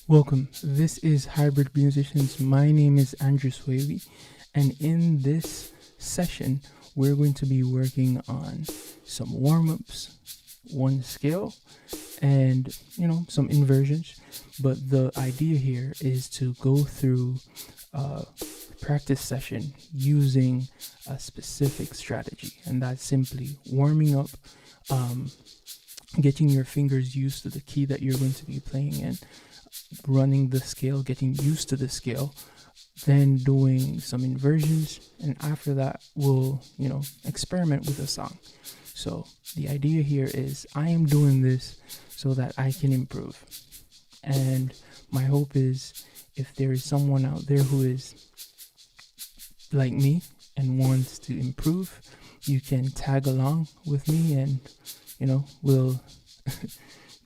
Welcome. This is Hybrid Musicians. My name is Andrew Swaley, and in this session, we're going to be working on some warm-ups, one scale, and some inversions. But the idea here is to go through a practice session using a specific strategy, and that's simply warming up, getting your fingers used to the key that you're going to be playing in, running the scale, getting used to the scale, then doing some inversions, and after that we'll experiment with a song. So the idea here is I am doing this so that I can improve, and my hope is if there is someone out there who is like me and wants to improve, you can tag along with me and we'll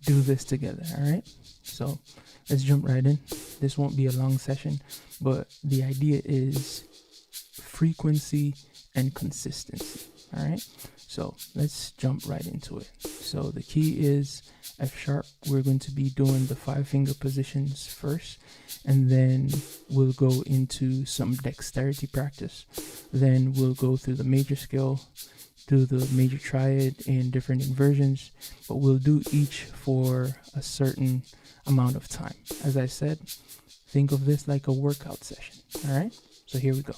do this together. All right, so let's jump right in. This won't be a long session, but the idea is frequency and consistency. All right, so let's jump right into it. So the key is F sharp. We're going to be doing the 5-finger positions first, and then we'll go into some dexterity practice. Then we'll go through the major scale, do the major triad in different inversions, but we'll do each for a certain amount of time. As I said, think of this like a workout session. All right, so here we go.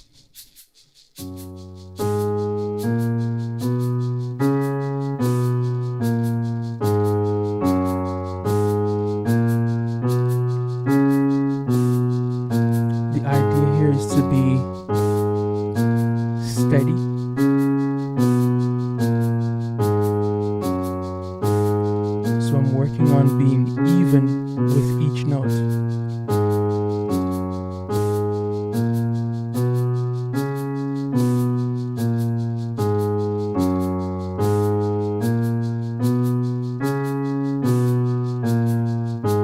The idea here is to be steady, so I'm working on being even with each note.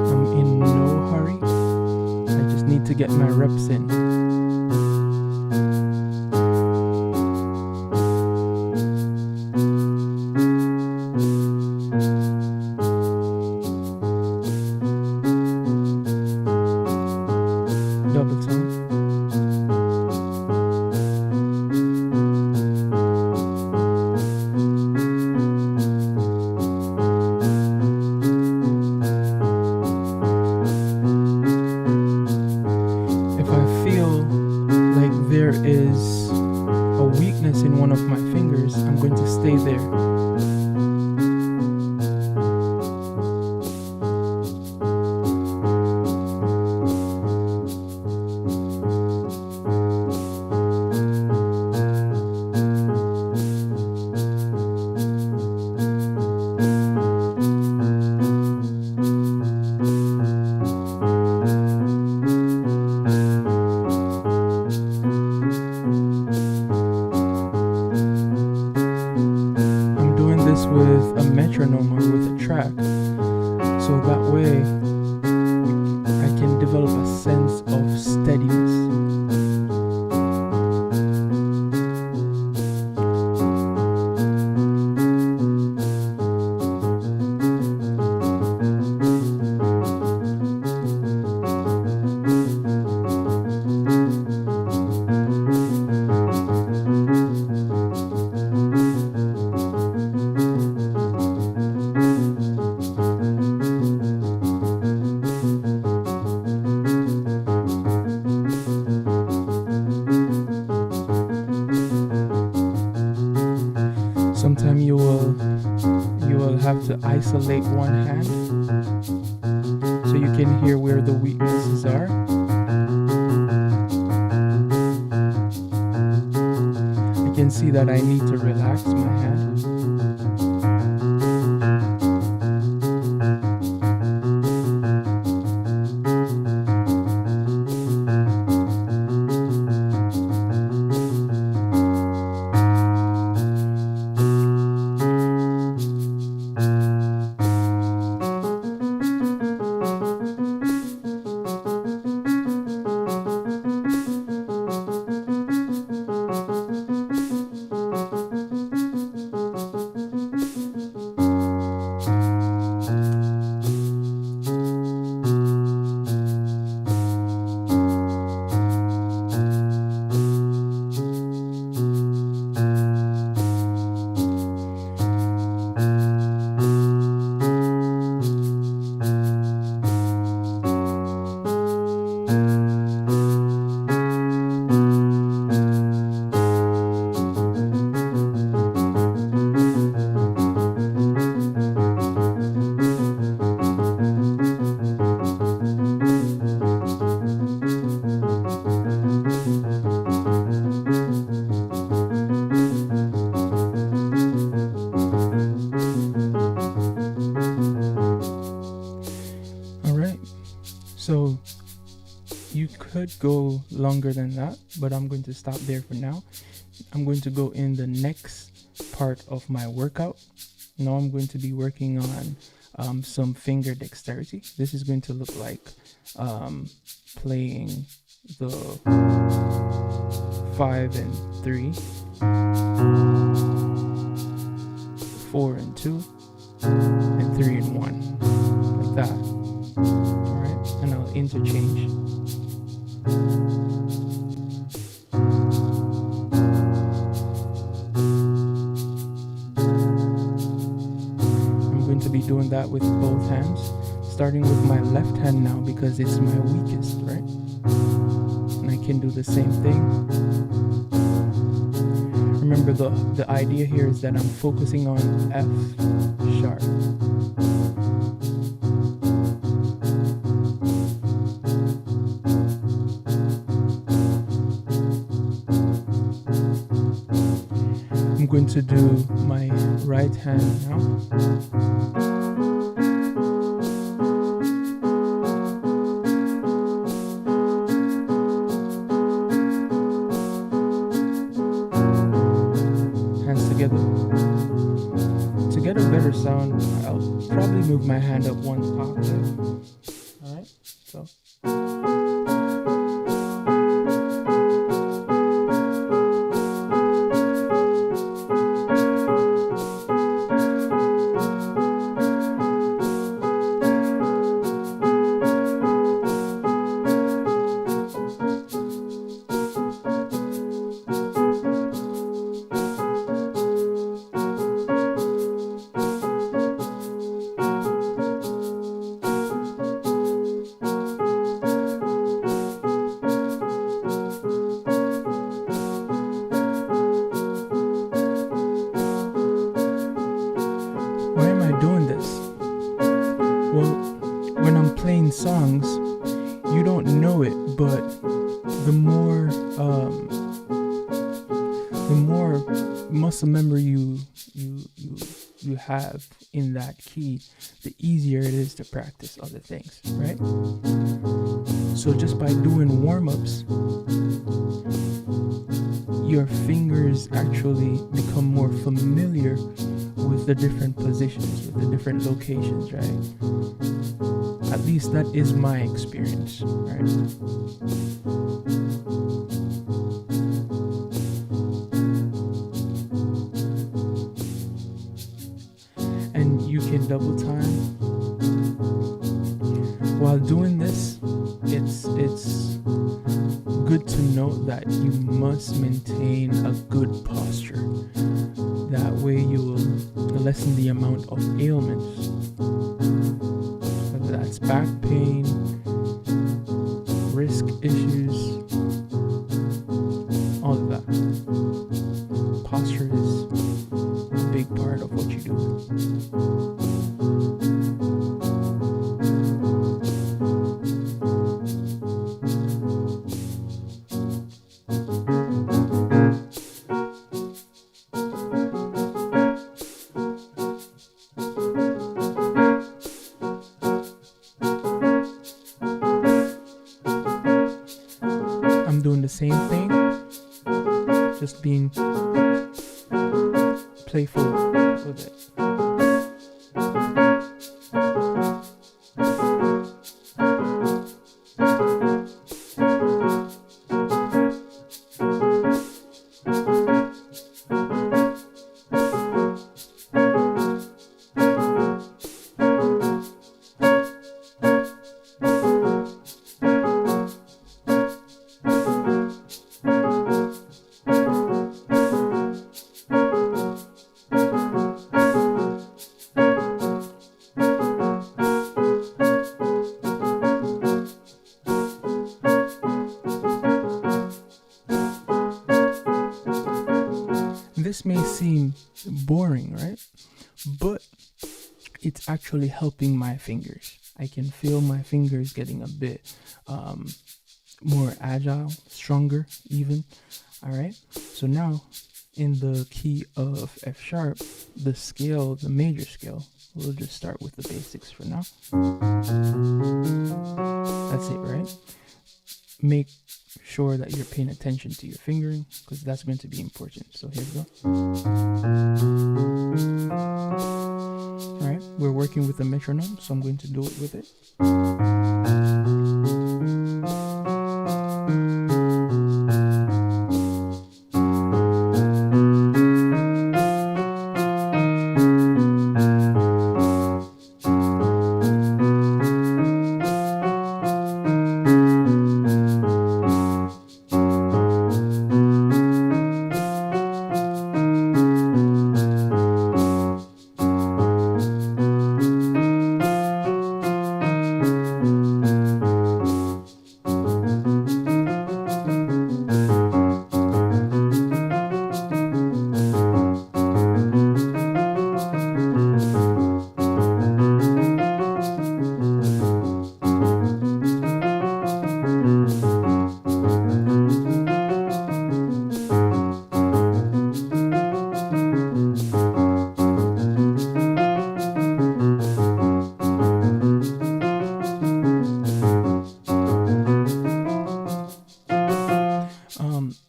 I'm in no hurry. I just need to get my reps in. Double tone. If I feel like there is a weakness in one of my fingers, I'm going to stay there. have to isolate one hand so you can hear where the weaknesses are. I can see that I need to relax my hand. So you could go longer than that, but I'm going to stop there for now. I'm going to go in the next part of my workout. Now I'm going to be working on some finger dexterity. This is going to look like playing the 5 and 3, 4 and 2, and 3 and 1, like that. Alright, and I'll interchange. I'm going to be doing that with both hands, starting with my left hand now because it's my weakest, right? And I can do the same thing. Remember, the idea here is that I'm focusing on F sharp. I'm going to do my right hand now. To get a better sound, I'll probably move my hand up one octave. Alright, so. When I'm playing songs, you don't know it, but the more muscle memory you have in that key, the easier it is to practice other things, right? So just by doing warm-ups, your fingers actually become more familiar with the different positions, with the different locations, right? At least that is my experience, right? And you can double time. While doing this, it's good to note that you must maintain a good posture. That way you will lessen the amount of ailments, whether that's back pain, wrist issues, all of that. Posture is a big part of what you do. I'm doing the same thing, just being playful with it. This may seem boring, right? But it's actually helping my fingers. I can feel my fingers getting a bit more agile, stronger even. All right. So now in the key of F sharp, the scale, the major scale, we'll just start with the basics for now. That's it, right? Make sure that you're paying attention to your fingering, because that's going to be important. So here we go. All right, we're working with a metronome, so I'm going to do it with it.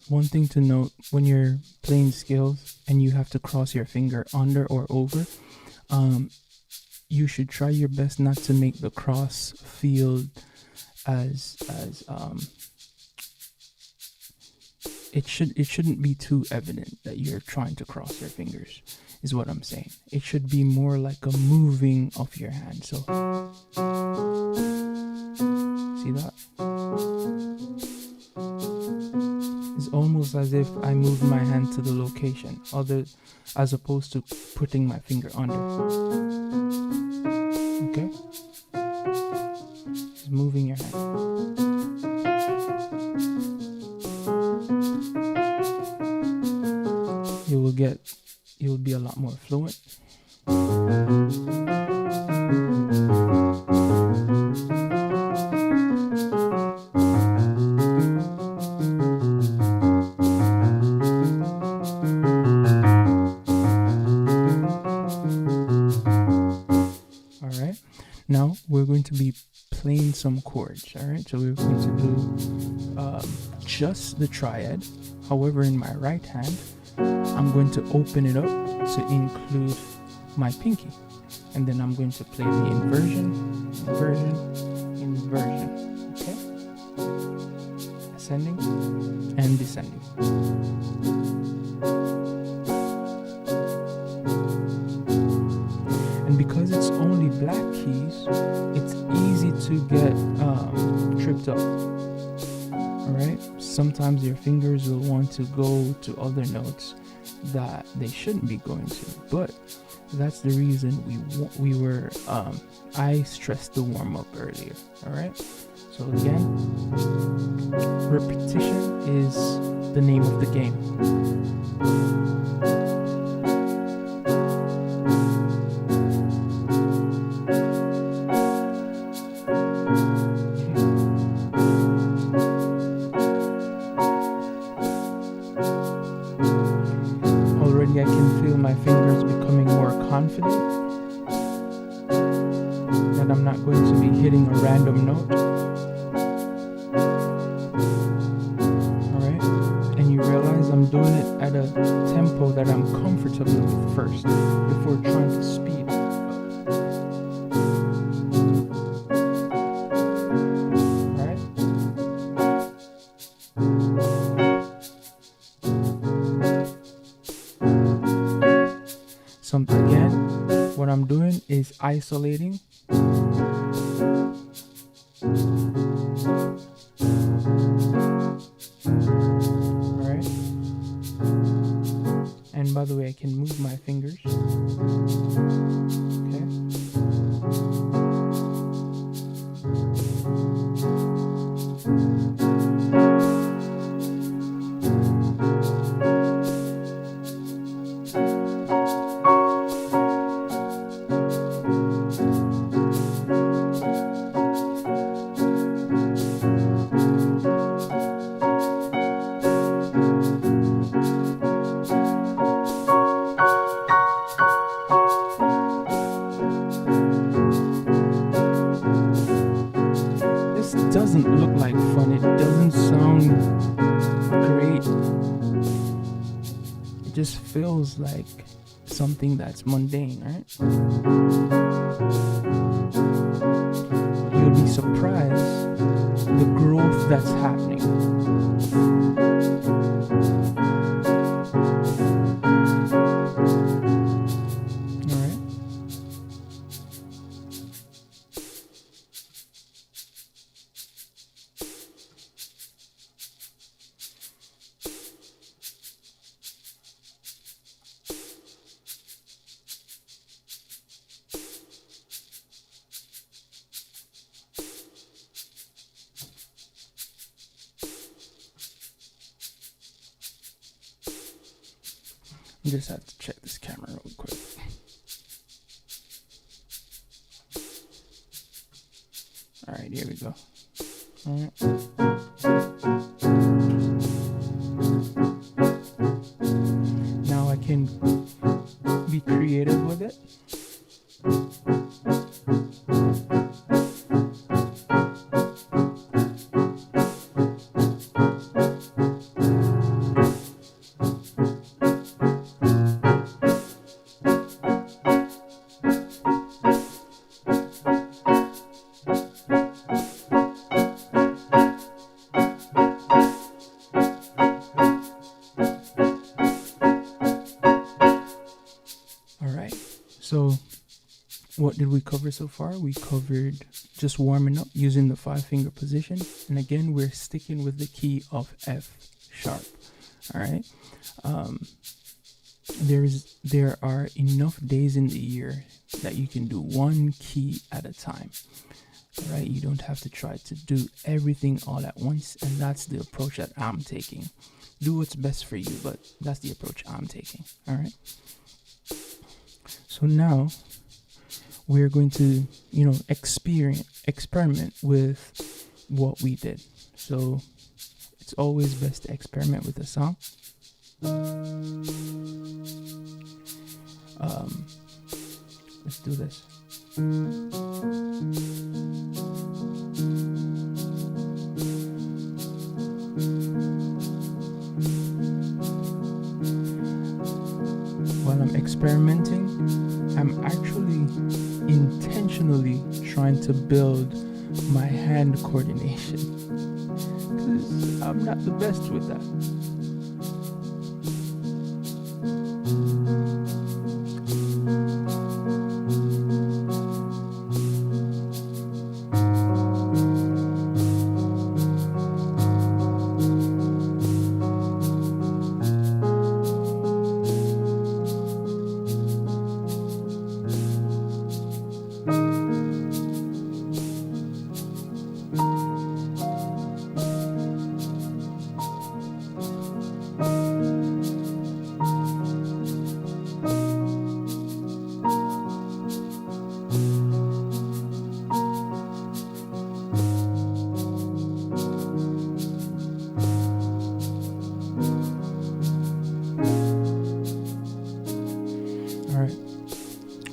One thing to note when you're playing scales and you have to cross your finger under or over, you should try your best not to make the cross feel as it shouldn't be too evident that you're trying to cross your fingers, is what I'm saying. It should be more like a moving of your hand. So see that? It's almost as if I moved my hand to the location, as opposed to putting my finger under. Okay? Just moving your hand. You'll be a lot more fluent. Now we're going to be playing some chords, all right? So we're going to do just the triad. However, in my right hand, I'm going to open it up to include my pinky. And then I'm going to play the inversion, inversion, inversion, okay? Ascending and descending. And because it's only black keys, it's easy to get tripped up. Alright? Sometimes your fingers will want to go to other notes that they shouldn't be going to. But that's the reason I stressed the warm-up earlier. Alright? So again, repetition is the name of the game. Already I can feel my fingers becoming more confident that I'm not going to be hitting a random note. doing it at a tempo that I'm comfortable with first before trying to speed it up. Right? So again, what I'm doing is isolating. Alright. And by the way, I can move my fingers. Okay. Doesn't look like fun. It doesn't sound great. It just feels like something that's mundane, right? You'll be surprised the growth that's happening. I just have to check this camera real quick. Alright, here we go. Alright. Now I can be creative with it. So what did we cover so far? We covered just warming up using the 5-finger position. And again, we're sticking with the key of F sharp. All right. There are enough days in the year that you can do one key at a time. All right. You don't have to try to do everything all at once. And that's the approach that I'm taking. Do what's best for you, but that's the approach I'm taking. All right. So now we're going to, experiment with what we did. So it's always best to experiment with a song. Let's do this. While I'm experimenting, I'm actually intentionally trying to build my hand coordination because I'm not the best with that.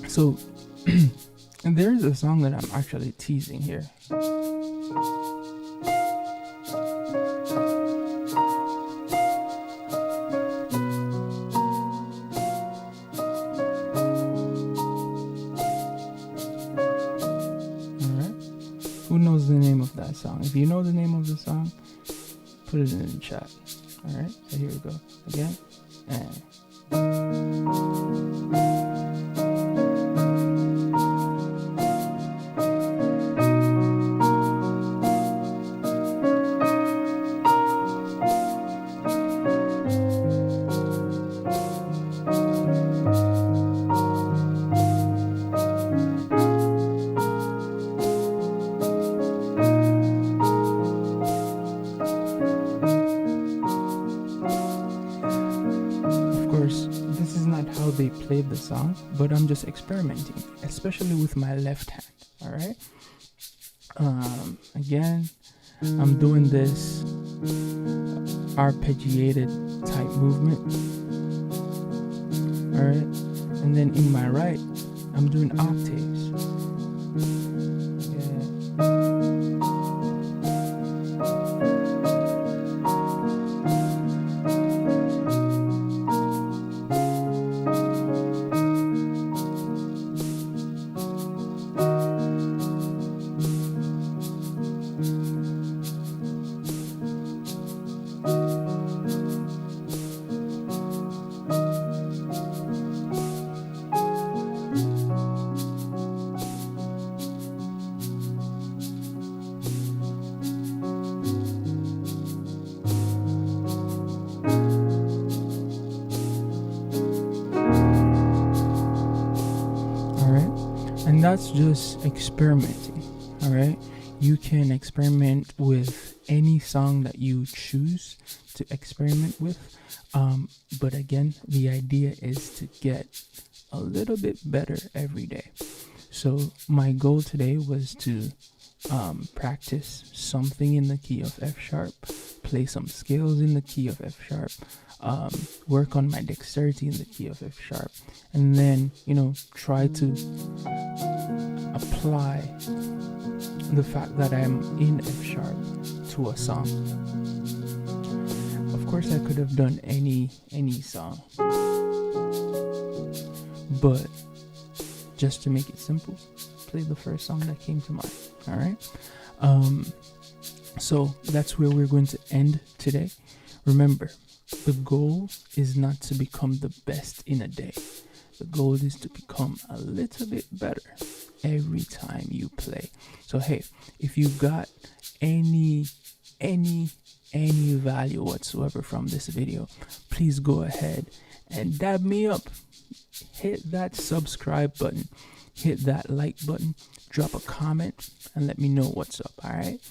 So there's a song that I'm actually teasing here. song. If you know the name of the song, put it in the chat. All right, so here we go again. And this is not how they played the song, but I'm just experimenting, especially with my left hand. All right. Again, I'm doing this arpeggiated type movement. All right, and then in my right, I'm doing octaves. And that's just experimenting. All right, you can experiment with any song that you choose to experiment with, but again, the idea is to get a little bit better every day. So my goal today was to practice something in the key of F sharp, play some scales in the key of F sharp, work on my dexterity in the key of F sharp, and then, you know, try to apply the fact that I'm in F sharp to a song. Of course, I could have done any song, but just to make it simple, play the first song that came to mind. All right. So that's where we're going to end today. Remember, the goal is not to become the best in a day. The goal is to become a little bit better every time you play. So hey, if you got any value whatsoever from this video, please go ahead and dab me up. Hit that subscribe button, hit that like button, drop a comment, and let me know what's up. All right.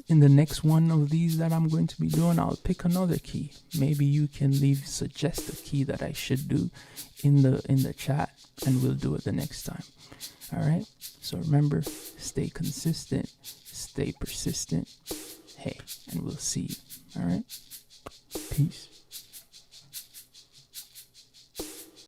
In the next one of these that I'm going to be doing, I'll pick another key. Maybe you can suggest a key that I should do in the chat, and we'll do it the next time. All right. So remember, stay consistent, stay persistent. Hey, and we'll see you. All right. Peace.